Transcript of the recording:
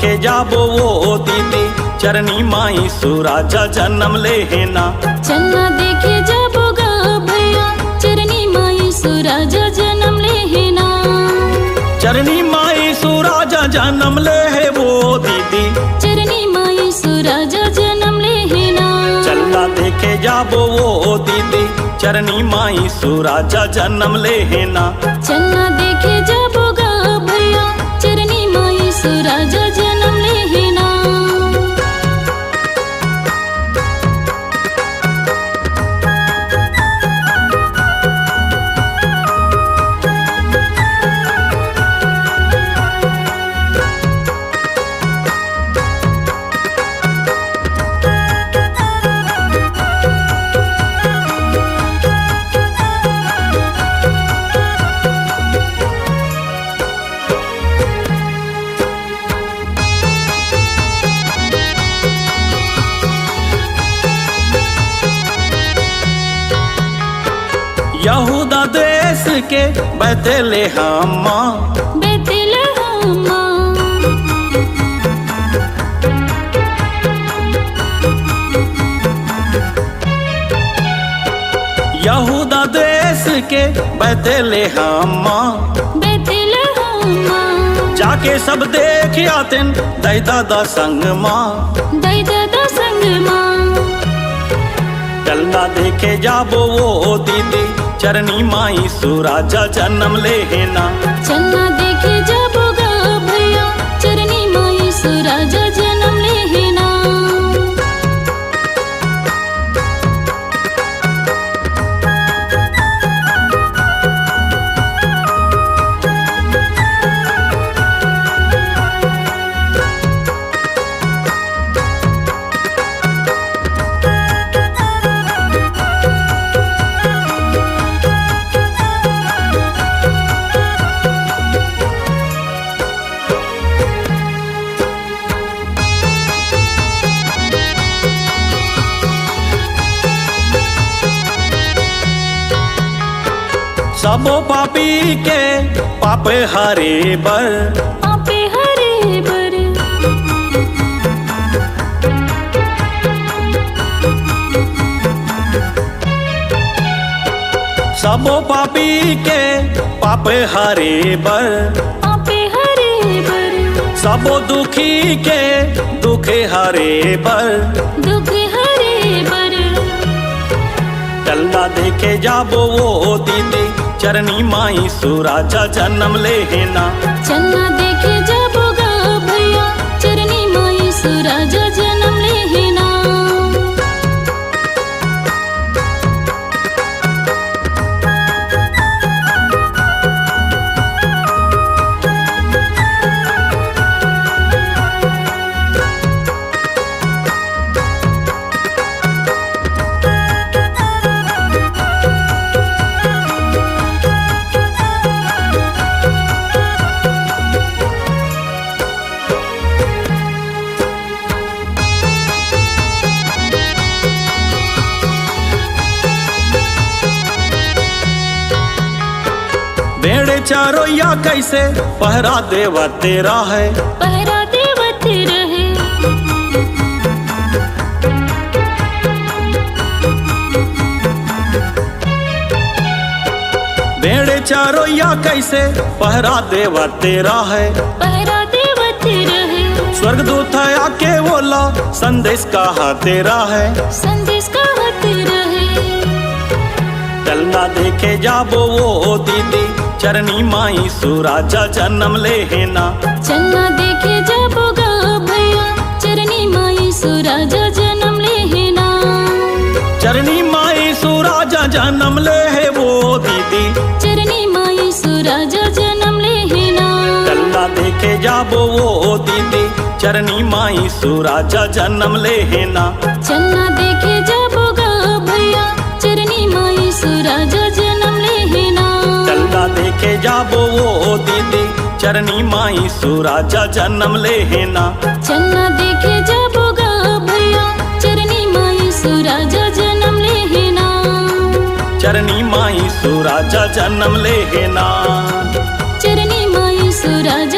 देखे जाबो वो दीदी, चरनी माई सुराजा जन्म लेना। चलना देखे जाबोगा भैया, चरनी माई सुराजा जन्म लेना। चरनी माई सुराजा जन्म ले है वो दीदी, चरनी माई सुराजा जन्म लेना। चलना देखे जाबो वो दीदी, चरनी माई सुराजा जन्म लेना। चलना देखे जाबोगा भैया, चरनी माई सुराजा जन्म लेना। यहूदा देश के बैतलहम, बैतलहम यहूदा देश के बैतलहम, बैतलहम जाके सब देख आते दई दादा संग माँ, दई दादा संग माँ। चलना देखे जाबो वो दीदी, चरनी माई सुराजा जन्म लेना। चलना देखे जाबोगा भैया, चरनी माई सुराजा जन्म लेना। सबो पापी के पाप हरे बर, पापे हरे बर। सबो पापी के पाप हरे बर, पापे हरे बर। सबो दुखी के दुख हरे बर, दुख हरे बर। चलना देखे जाबो वो दीदी, चरनी माई सुराजा जन्म लेना। चलना देखे जाबोगा भैया, चरनी माई सुराजा जन्म लेना। भेड़े चारोया कैसे पहरा देवा तेरा है, पहरा देवत रहे। भेड़े चारोया कैसे पहरा देवा तेरा है, पहरा देवत रहे। स्वर्गदूत आके बोला संदेश कहा तेरा है। संदेश कहत रहे। चलना देखे जाबो वो दीदी, चरनी माई सुराजा जन्म लेना। चलना देखे जाबोगा भैया, चरनी माई सुराजा जन्म लेना। चरनी माई सुराजा जन्म ले है वो दीदी, चरनी माई सुराजा जन्म लेना। चलना देखे जाबो वो दीदी, चरनी माई सुराजा जन्म लेना। चलना देखे जाबोगा भैया, चरनी माई सुराजा जन्म लेना। चलना देखे जाबो वो दीदी, चरनी माई सुराजा जन्म लेना। चलना देखे जाबोगा भैया, चरनी माई सुराजा जन्म लेना। चरनी माई सुराजा जन्म लेना। चरनी माई सुराजा